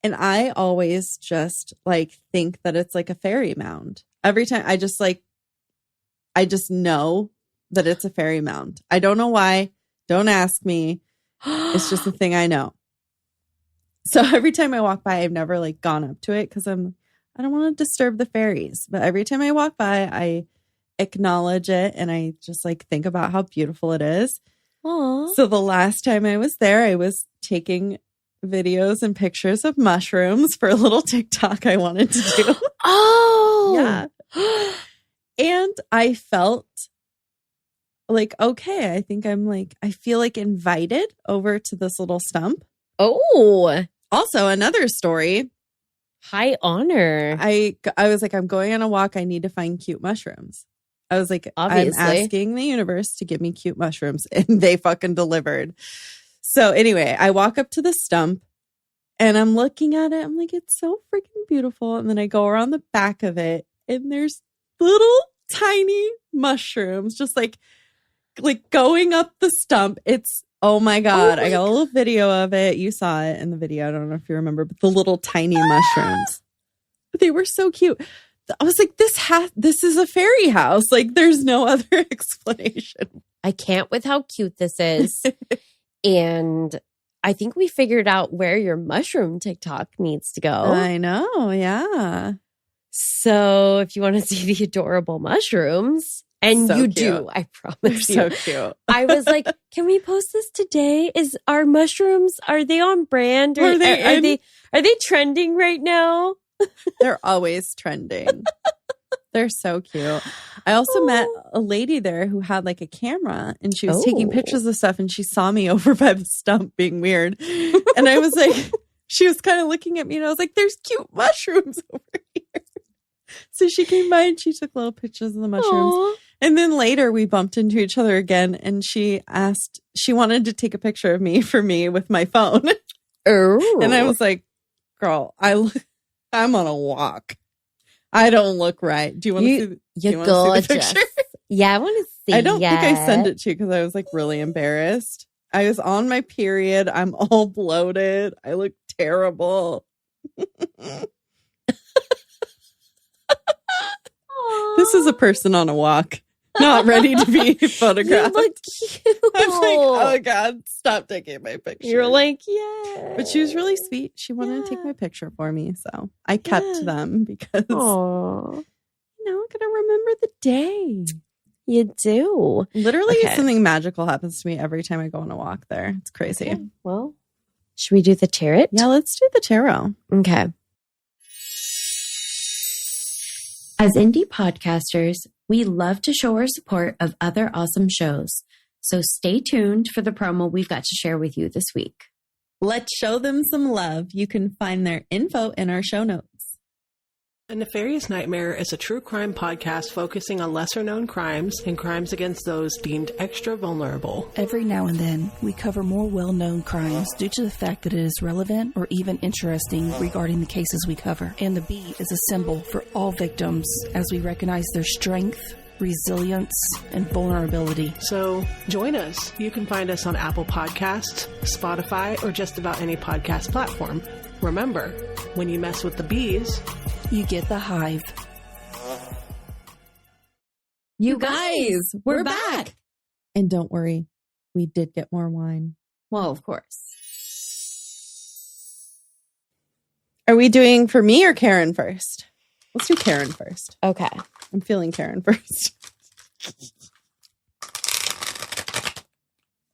And I always just like think that it's like a fairy mound. Every time I just know that it's a fairy mound. I don't know why. Don't ask me. It's just a thing I know. So every time I walk by, I've never like gone up to it because I don't want to disturb the fairies. But every time I walk by, I acknowledge it and I just like think about how beautiful it is. Aww. So the last time I was there, I was taking videos and pictures of mushrooms for a little TikTok I wanted to do. Oh, yeah. And I felt like, okay, I think I feel like invited over to this little stump. Oh, also another story. High honor. I was like, I'm going on a walk. I need to find cute mushrooms. I was like, obviously. I'm asking the universe to give me cute mushrooms and they fucking delivered. So anyway, I walk up to the stump and I'm looking at it. I'm like, it's so freaking beautiful. And then I go around the back of it and there's little tiny mushrooms just like going up the stump. It's, oh my God. I got a little video of it. You saw it in the video. I don't know if you remember, but the little tiny mushrooms. They were so cute. I was like, this is a fairy house. Like there's no other explanation. I can't with how cute this is. And I think we figured out where your mushroom TikTok needs to go. I know. Yeah. So if you want to see the adorable mushrooms, and so you cute. Do, I promise They're so cute. I was like, can we post this today? Is our mushrooms, are they on brand? Or are they trending right now? They're always trending. They're so cute. I also met a lady there who had like a camera and she was taking pictures of stuff and she saw me over by the stump being weird. And I was like, she was kind of looking at me and I was like, there's cute mushrooms over here. So she came by and she took little pictures of the mushrooms. Aww. And then later we bumped into each other again and she wanted to take a picture of me with my phone. Oh. And I was like, girl, I'm on a walk. I don't look right. Do you want to see the picture? Yeah, I want to see. I don't think I sent it to you because I was like really embarrassed. I was on my period. I'm all bloated. I look terrible. This is a person on a walk, not ready to be photographed. You look cute. I'm like, oh God, stop taking my picture. You're like, yeah. But she was really sweet. She wanted to take my picture for me. So I kept them because, I got to remember the day. You do. Literally something magical happens to me every time I go on a walk there. It's crazy. Okay. Well, should we do the tarot? Yeah, let's do the tarot. Okay. As indie podcasters, we love to show our support of other awesome shows. So stay tuned for the promo we've got to share with you this week. Let's show them some love. You can find their info in our show notes. A Nefarious Nightmare is a true crime podcast focusing on lesser-known crimes and crimes against those deemed extra vulnerable. Every now and then, we cover more well-known crimes due to the fact that it is relevant or even interesting regarding the cases we cover. And the B is a symbol for all victims as we recognize their strength, resilience, and vulnerability. So join us. You can find us on Apple Podcasts, Spotify, or just about any podcast platform. Remember, when you mess with the bees, you get the hive. You guys, we're back. And don't worry, we did get more wine. Well, of course. Are we doing for me or Karen first? Let's do Karen first. Okay. I'm feeling Karen first.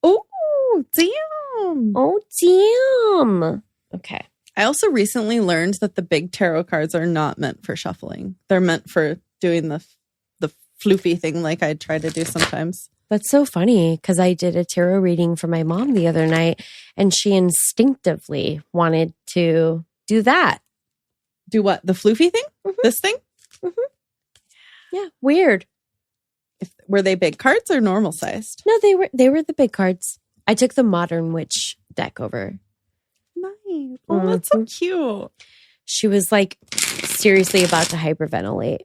Oh, damn. Oh, damn. Okay. I also recently learned that the big tarot cards are not meant for shuffling. They're meant for doing the floofy thing like I try to do sometimes. That's so funny because I did a tarot reading for my mom the other night and she instinctively wanted to do that. Do what? The floofy thing? Mm-hmm. This thing? Mm-hmm. Yeah, weird. Were they big cards or normal sized? No, they were the big cards. I took the Modern Witch deck over. Nice. Oh, that's so cute. She was like seriously about to hyperventilate.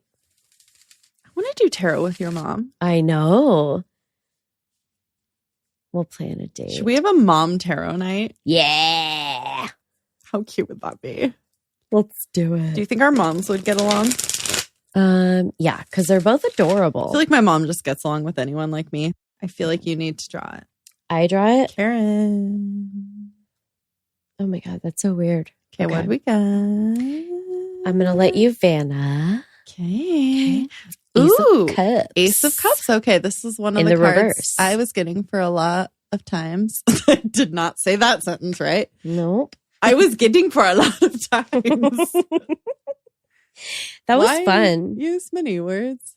I want to do tarot with your mom. I know. We'll plan a date. Should we have a mom tarot night? Yeah. How cute would that be? Let's do it. Do you think our moms would get along? Yeah, because they're both adorable. I feel like my mom just gets along with anyone like me. I feel like you need to draw it. I draw it? Karen. Oh my God, that's so weird. Okay, what do we got? I'm going to let you Vanna. Okay. Ace Ooh, of Cups. Ace of Cups. Okay, this is one of In the the cards reverse. I was getting for a lot of times. I did not say that sentence right. Nope. I was getting for a lot of times. That was fun. Use many words.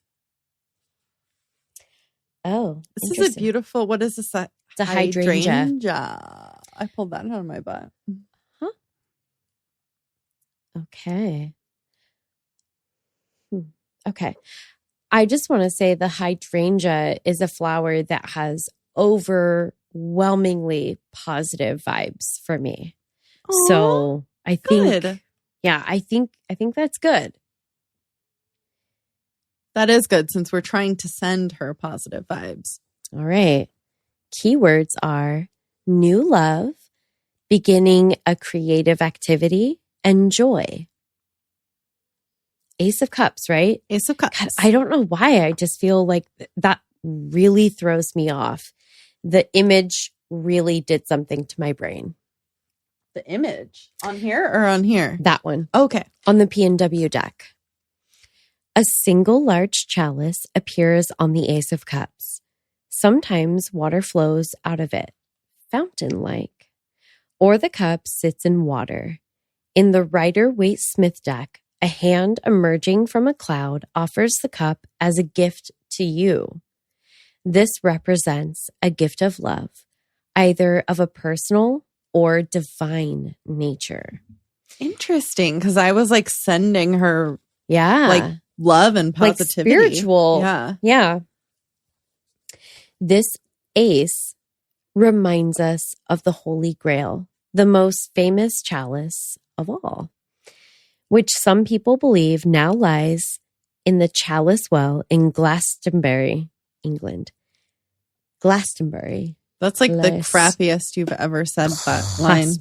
Oh, this is a beautiful. What is this? It's a hydrangea. I pulled that out of my butt. Huh? Okay. Okay. I just want to say the hydrangea is a flower that has overwhelmingly positive vibes for me. Aww, so I think, good. Yeah, I think that's good. That is good since we're trying to send her positive vibes. All right. Keywords are new love, beginning a creative activity, and joy. Ace of Cups, right? Ace of Cups. God, I don't know why. I just feel like that really throws me off. The image really did something to my brain. The image on here or on here? That one. Okay. On the P&W deck. A single large chalice appears on the Ace of Cups. Sometimes water flows out of it, fountain-like. Or the cup sits in water. In the Rider-Waite-Smith deck, a hand emerging from a cloud offers the cup as a gift to you. This represents a gift of love, either of a personal or divine nature. Interesting, because I was like sending her like love and positivity. Like spiritual. Yeah. This ace reminds us of the Holy Grail, the most famous chalice of all, which some people believe now lies in the Chalice Well in Glastonbury, England. Glastonbury. That's like the crappiest you've ever said that line.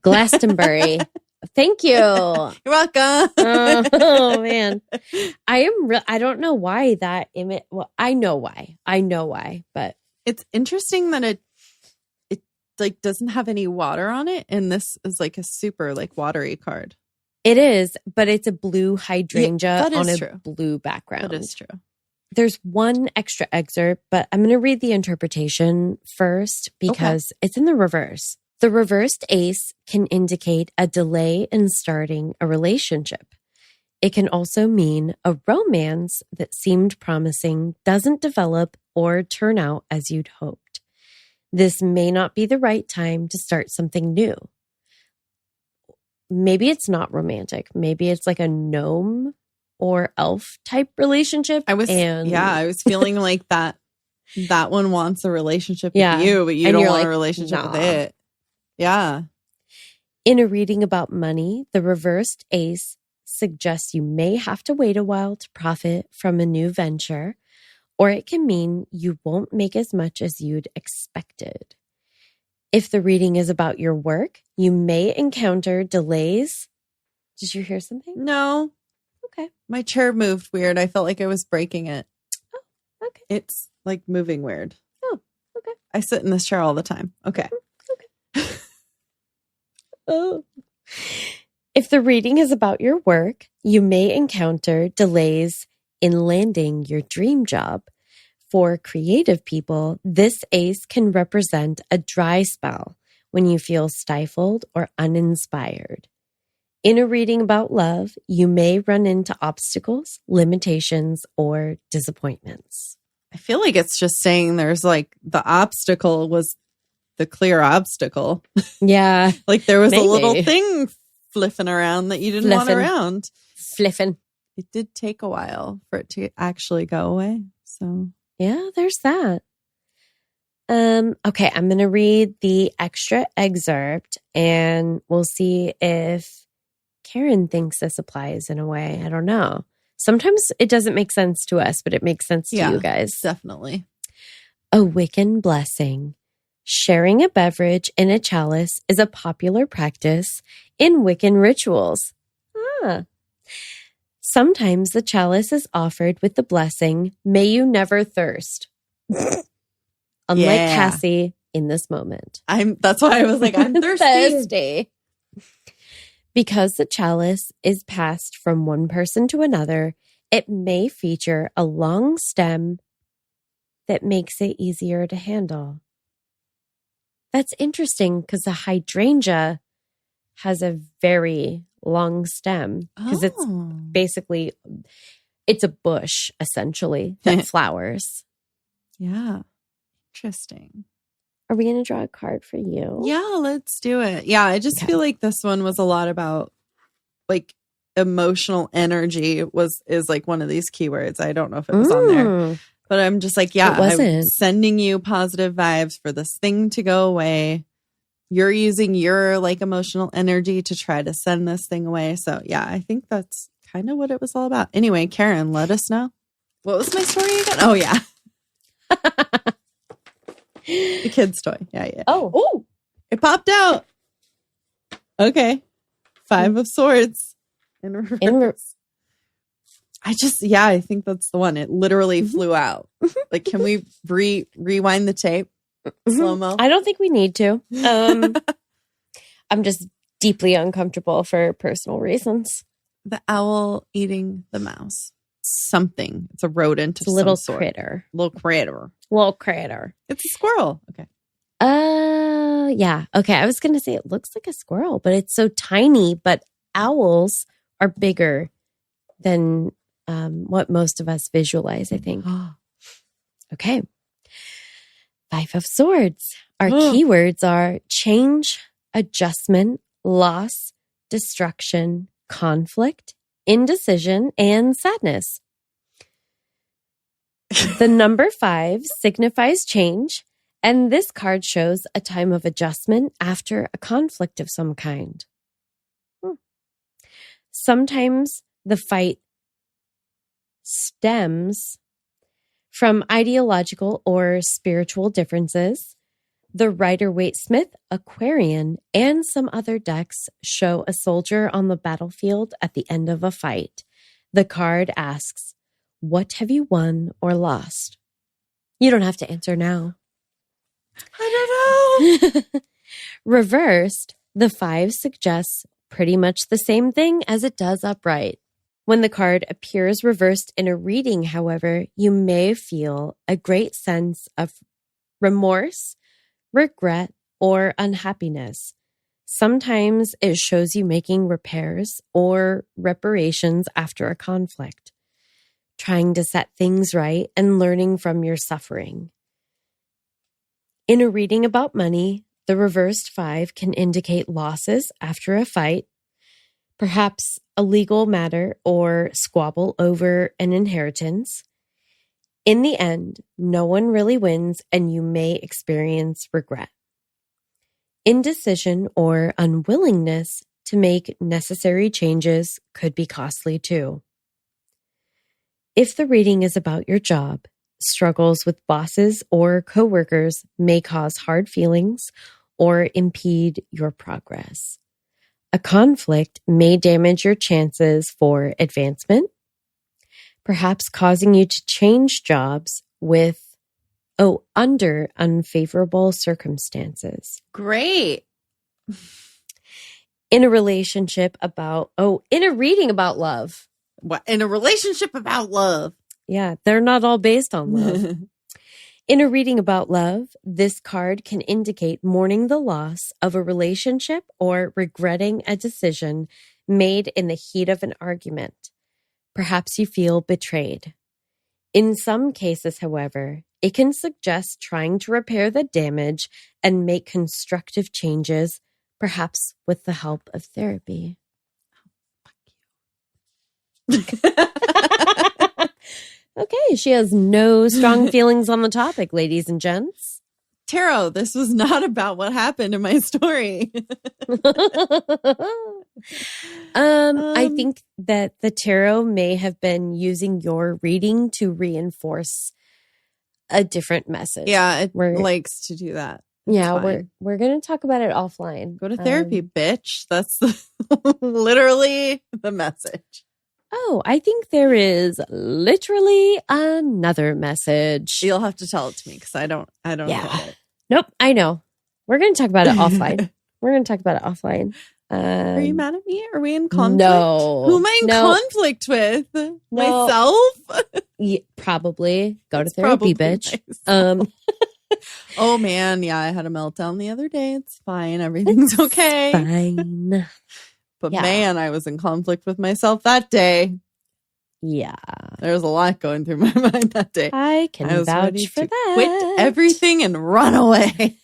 Glastonbury. Thank you. You're welcome. Oh man. I don't know why that image. Well, I know why, but it's interesting that it like doesn't have any water on it. And this is like a super like watery card. It is, but it's a blue hydrangea on a true. Blue background. That is true. There's one extra excerpt, but I'm going to read the interpretation first because it's in the reverse. The reversed ace can indicate a delay in starting a relationship. It can also mean a romance that seemed promising doesn't develop or turn out as you'd hoped. This may not be the right time to start something new. maybe it's not romantic. Maybe it's like a gnome or elf type relationship. I was feeling like that one wants a relationship with you, but you don't want a relationship with it. Yeah. In a reading about money, the reversed ace suggests you may have to wait a while to profit from a new venture, or it can mean you won't make as much as you'd expected. If the reading is about your work, you may encounter delays. Did you hear something? No. Okay. My chair moved weird. I felt like I was breaking it. Oh, okay. It's like moving weird. Oh, okay. I sit in this chair all the time. Okay. Okay. Oh. If the reading is about your work, you may encounter delays in landing your dream job. For creative people, this ace can represent a dry spell when you feel stifled or uninspired. In a reading about love, you may run into obstacles, limitations, or disappointments. I feel like it's just saying there's like the obstacle was the clear obstacle. Yeah. Like there was a little thing fliffing around that you didn't want around. Fliffing. It did take a while for it to actually go away. So yeah, there's that. Okay, I'm going to read the extra excerpt and we'll see if Karen thinks this applies in a way. I don't know. Sometimes it doesn't make sense to us, but it makes sense to you guys. Definitely. A Wiccan blessing. Sharing a beverage in a chalice is a popular practice in Wiccan rituals. Sometimes the chalice is offered with the blessing, "May you never thirst." Unlike Cassie in this moment. That's why I was like, I'm thirsty. Because the chalice is passed from one person to another, it may feature a long stem that makes it easier to handle. That's interesting because the hydrangea has a very long stem because it's basically, it's a bush essentially that flowers. Yeah. Interesting. Are we going to draw a card for you? Yeah, let's do it. Yeah, I just feel like this one was a lot about like emotional energy is like one of these keywords. I don't know if it was on there, but I'm just like, I'm sending you positive vibes for this thing to go away. You're using your like emotional energy to try to send this thing away. So yeah, I think that's kind of what it was all about. Anyway, Karen, let us know. What was my story again? Oh yeah. The kid's toy. Yeah. Oh, it popped out. Okay. 5 of Swords in reverse. I think that's the one. It literally flew out. Like, can we rewind the tape? Slow-mo? I don't think we need to. I'm just deeply uncomfortable for personal reasons. The owl eating the mouse. Something. It's a rodent. It's a little critter. Little critter. It's a squirrel. Okay. Yeah. Okay. I was going to say it looks like a squirrel, but it's so tiny. But owls are bigger than what most of us visualize, I think. Okay. 5 of Swords. Our keywords are change, adjustment, loss, destruction, conflict, indecision, and sadness. The number 5 signifies change, and this card shows a time of adjustment after a conflict of some kind. Sometimes the fight stems from ideological or spiritual differences. The Rider-Waite-Smith, Aquarian, and some other decks show a soldier on the battlefield at the end of a fight. The card asks, what have you won or lost? You don't have to answer now. I don't know. Reversed, the 5 suggests pretty much the same thing as it does upright. When the card appears reversed in a reading, however, you may feel a great sense of remorse, regret, or unhappiness. Sometimes it shows you making repairs or reparations after a conflict, trying to set things right and learning from your suffering. In a reading about money, the reversed 5 can indicate losses after a fight, perhaps a legal matter or squabble over an inheritance. In the end, no one really wins and you may experience regret. Indecision or unwillingness to make necessary changes could be costly too. If the reading is about your job, struggles with bosses or coworkers may cause hard feelings or impede your progress. A conflict may damage your chances for advancement, perhaps causing you to change jobs under unfavorable circumstances. Great. In a reading about love. What? In a relationship about love. Yeah, they're not all based on love. In a reading about love, this card can indicate mourning the loss of a relationship or regretting a decision made in the heat of an argument. Perhaps you feel betrayed. In some cases, however, it can suggest trying to repair the damage and make constructive changes, perhaps with the help of therapy. Okay, she has no strong feelings on the topic, ladies and gents. Tarot, this was not about what happened in my story. I think that the tarot may have been using your reading to reinforce a different message. Yeah, it likes to do that. We're going to talk about it offline. Go to therapy, bitch. That's literally the message. Oh, I think there is literally another message. You'll have to tell it to me because I don't know it. Nope, I know. We're going to talk about it offline. Are you mad at me? Are we in conflict? No. Who am I in conflict with? Myself? Yeah, probably. Go to therapy, bitch. Oh man, yeah, I had a meltdown the other day. It's fine. Everything's okay. Fine. But man, I was in conflict with myself that day. Yeah. There was a lot going through my mind that day. I was vouch ready for that. Quit everything and run away.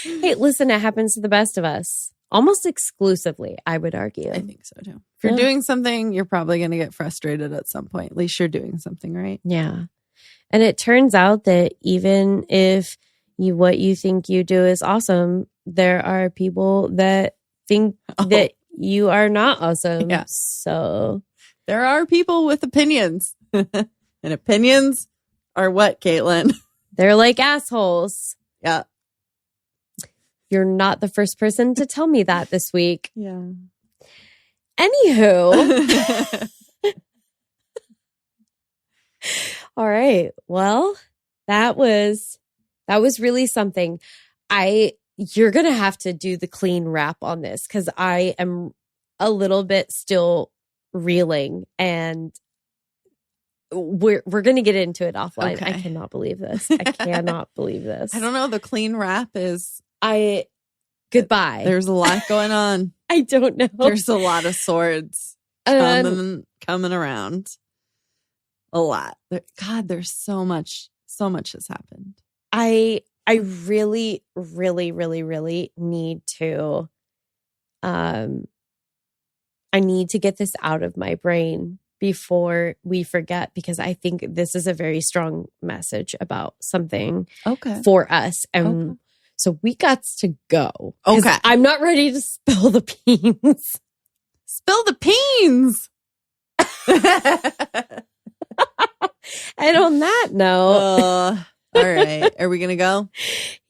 Hey, listen, it happens to the best of us. Almost exclusively, I would argue. I think so too. If you're doing something, you're probably going to get frustrated at some point. At least you're doing something, right? Yeah. And it turns out that even if what you think you do is awesome, there are people that think that you are not awesome. Yeah. So there are people with opinions. And opinions are what, Caitlin? They're like assholes. Yeah. You're not the first person to tell me that this week. Yeah. Anywho. All right. Well, that was really something. You're going to have to do the clean wrap on this because I am a little bit still reeling and we're going to get into it offline. Okay. I cannot believe this. I cannot believe this. I don't know. The clean wrap is goodbye. There's a lot going on. I don't know. There's a lot of swords coming around. A lot. God, there's so much has happened. I really, really, really, really need to I need to get this out of my brain before we forget, because I think this is a very strong message about something for us. And so we got to go. Okay. I'm not ready to spill the beans. Spill the beans. And on that note, all right. Are we going to go?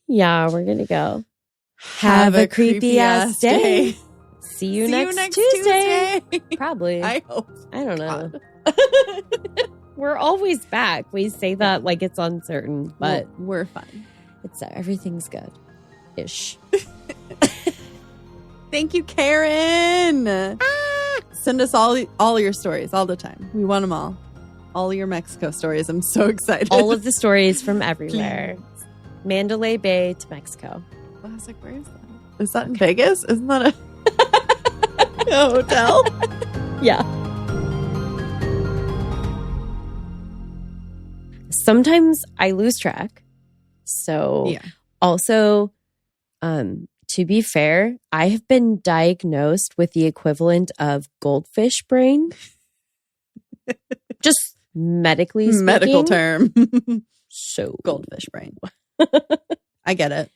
Yeah, we're going to go. Have a creepy ass day. See you next Tuesday. Probably. I hope. I don't know. We're always back. We say that like it's uncertain, but we're fine. It's everything's good. Ish. Thank you, Karen. Send us all your stories all the time. We want them all. All your Mexico stories. I'm so excited. All of the stories from everywhere. Mandalay Bay to Mexico. I was like, where is that? Is that in Vegas? Isn't that a hotel? Yeah. Sometimes I lose track. So also to be fair, I have been diagnosed with the equivalent of goldfish brain. Just medically speaking. Medical term. So Goldfish brain. I get it.